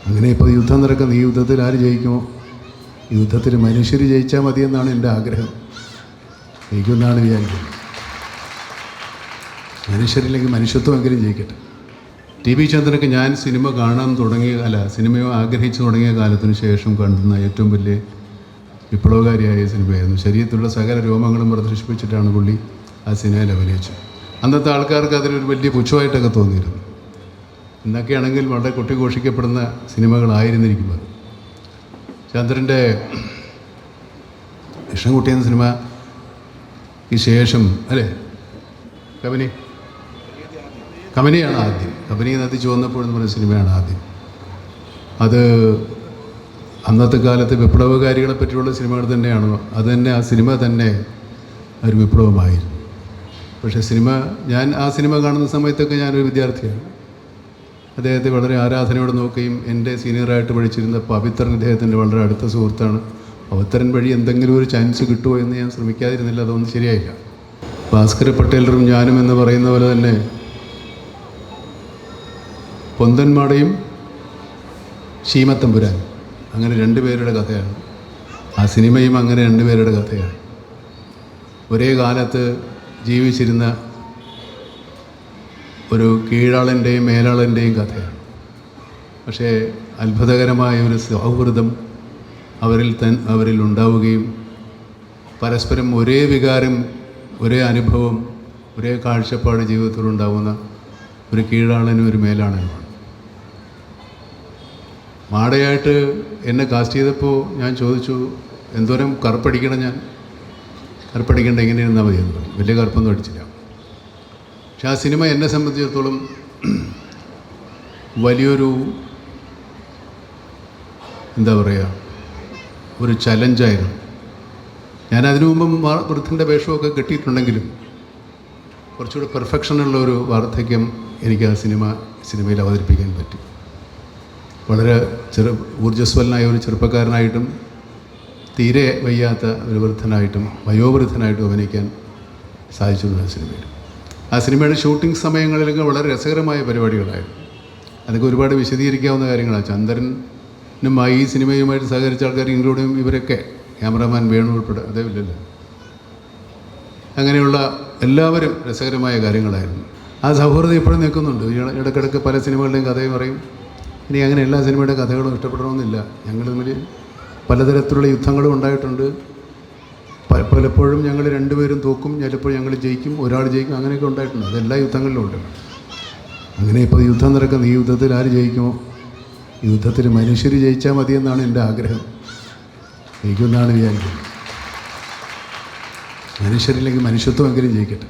അങ്ങനെ ഇപ്പോൾ യുദ്ധം നടക്കുന്ന ഈ യുദ്ധത്തിൽ ആര് ജയിക്കുമോ? യുദ്ധത്തിൽ മനുഷ്യർ ജയിച്ചാൽ മതിയെന്നാണ് എൻ്റെ ആഗ്രഹം. ജയിക്കുമെന്നാണ് വിചാരിക്കുന്നത്. മനുഷ്യരില്ലെങ്കിൽ മനുഷ്യത്വമെങ്കിലും ജയിക്കട്ടെ. ടി.ബി. ചന്ദ്രനൊക്കെ ഞാൻ സിനിമ കാണാൻ സിനിമയോ ആഗ്രഹിച്ചു തുടങ്ങിയ കാലത്തിന് ശേഷം കണ്ടുന്ന ഏറ്റവും വലിയ വിപ്ലവകാരിയായ സിനിമയായിരുന്നു. ശരീരത്തിലുള്ള സകല രോമങ്ങളും പ്രദർശിപ്പിച്ചിട്ടാണ് പുള്ളി ആ സിനിമയിൽ അഭിനയിച്ചത്. അന്നത്തെ ആൾക്കാർക്ക് അതിലൊരു വലിയ പുച്ഛമായിട്ടൊക്കെ തോന്നിയിരുന്നു. ഇന്നൊക്കെയാണെങ്കിൽ വളരെ കൊട്ടിഘോഷിക്കപ്പെടുന്ന സിനിമകളായിരുന്നിരിക്കുന്നത്. ചന്ദ്രൻ്റെ കൃഷ്ണൻകുട്ടി എന്ന സിനിമയ്ക്ക് ശേഷം അല്ലേ കബനിയാണ് ആദ്യം. കബനി നദി ചുവന്നപ്പോഴെന്ന് പറയുന്ന സിനിമയാണ് ആദ്യം. അത് അന്നത്തെ കാലത്ത് വിപ്ലവകാരികളെ പറ്റിയുള്ള സിനിമകൾ തന്നെയാണ്. അത് തന്നെ ആ സിനിമ തന്നെ ഒരു വിപ്ലവമായിരുന്നു. പക്ഷേ ഞാൻ ആ സിനിമ കാണുന്ന സമയത്തൊക്കെ ഞാനൊരു വിദ്യാർത്ഥിയാണ്. അദ്ദേഹത്തെ വളരെ ആരാധനയോടെ നോക്കുകയും എൻ്റെ സീനിയറായിട്ട് പഠിച്ചിരുന്ന പവിത്രൻ ഇദ്ദേഹത്തിൻ്റെ വളരെ അടുത്ത സുഹൃത്താണ്. പവിത്രൻ വഴി എന്തെങ്കിലും ഒരു ചാൻസ് കിട്ടുമോ എന്ന് ഞാൻ ശ്രമിക്കാതിരുന്നില്ല. അതൊന്നും ശരിയായില്ല. ഭാസ്കര പട്ടേലറും ഞാനും എന്ന് പറയുന്ന പോലെ തന്നെ പൊന്തന്മാടയും ശീമത്തമ്പുരാനും അങ്ങനെ രണ്ടുപേരുടെ കഥയാണ്. ആ സിനിമയും അങ്ങനെ രണ്ടുപേരുടെ കഥയാണ്. ഒരേ കാലത്ത് ജീവിച്ചിരുന്ന ഒരു കീഴാളൻ്റെയും മേലാളൻ്റെയും കഥയാണ്. പക്ഷേ അത്ഭുതകരമായ ഒരു സൗഹൃദം അവരിൽ ഉണ്ടാവുകയും പരസ്പരം ഒരേ വികാരം, ഒരേ അനുഭവം, ഒരേ കാഴ്ചപ്പാട് ജീവിതത്തിലുണ്ടാവുന്ന ഒരു കീഴാളനും ഒരു മേലാളനുമാണ്. മാടയായിട്ട് എന്നെ കാസ്റ്റ് ചെയ്തപ്പോൾ ഞാൻ ചോദിച്ചു, എന്തോരം കറുപ്പടിക്കണം, ഞാൻ കറുപ്പടിക്കേണ്ട എങ്ങനെ ഇരുന്നാൽ മതി എന്ന് പറഞ്ഞു. വലിയ കറുപ്പൊന്നും അടിച്ചില്ല. പക്ഷെ ആ സിനിമ എന്നെ സംബന്ധിച്ചിടത്തോളം വലിയൊരു ഒരു ചലഞ്ചായിരുന്നു. ഞാൻ അതിനു മുമ്പും വൃദ്ധൻ്റെ വേഷമൊക്കെ കെട്ടിയിട്ടുണ്ടെങ്കിലും കുറച്ചുകൂടി പെർഫെക്ഷനുള്ള ഒരു വാർദ്ധക്യം എനിക്ക് ആ സിനിമയിൽ അവതരിപ്പിക്കാൻ പറ്റി. വളരെ ഊർജ്ജസ്വലനായ ഒരു ചെറുപ്പക്കാരനായിട്ടും തീരെ വയ്യാത്ത ഒരു വൃദ്ധനായിട്ടും വയോവൃദ്ധനായിട്ടും അഭിനയിക്കാൻ സാധിച്ചിട്ടുണ്ട് ആ സിനിമയിൽ. ആ സിനിമയുടെ ഷൂട്ടിംഗ് സമയങ്ങളിലൊക്കെ വളരെ രസകരമായ പരിപാടികളായിരുന്നു. അതൊക്കെ ഒരുപാട് വിശദീകരിക്കാവുന്ന കാര്യങ്ങളാണ്. ചന്ദ്രനുമായി ഈ സിനിമയുമായിട്ട് സഹകരിച്ച ആൾക്കാർ, ഇൻക്ലൂഡിങ് ഇവരൊക്കെ, ക്യാമറാമാൻ വേണു ഉൾപ്പെടെ, അതേമില്ലല്ലോ, അങ്ങനെയുള്ള എല്ലാവരും രസകരമായ കാര്യങ്ങളായിരുന്നു. ആ സൗഹൃദം ഇപ്പോഴും നിൽക്കുന്നുണ്ട്. ഇടയ്ക്കിടയ്ക്ക് പല സിനിമകളുടെയും കഥയും പറയും. ഇനി അങ്ങനെ എല്ലാ സിനിമയുടെ കഥകളും ഇഷ്ടപ്പെടണമെന്നില്ല. ഞങ്ങൾ തമ്മിൽ പലതരത്തിലുള്ള യുദ്ധങ്ങളും ഉണ്ടായിട്ടുണ്ട്. പലപ്പോഴും ഞങ്ങൾ രണ്ടുപേരും തോക്കും, ചിലപ്പോൾ ഞങ്ങൾ ജയിക്കും, ഒരാൾ ജയിക്കും, അങ്ങനെയൊക്കെ ഉണ്ടായിട്ടുണ്ട്. അതെല്ലാ യുദ്ധങ്ങളിലും ഉണ്ട്. അങ്ങനെ ഇപ്പോൾ യുദ്ധം നടക്കുന്ന ഈ യുദ്ധത്തിൽ ആര് ജയിക്കുമോ? യുദ്ധത്തിൽ മനുഷ്യർ ജയിച്ചാൽ മതിയെന്നാണ് എൻ്റെ ആഗ്രഹം. ജയിക്കുമെന്നാണ് വിചാരിക്കുന്നത്. മനുഷ്യരില്ലെങ്കിൽ മനുഷ്യത്വമെങ്കിലും ജയിക്കട്ടെ.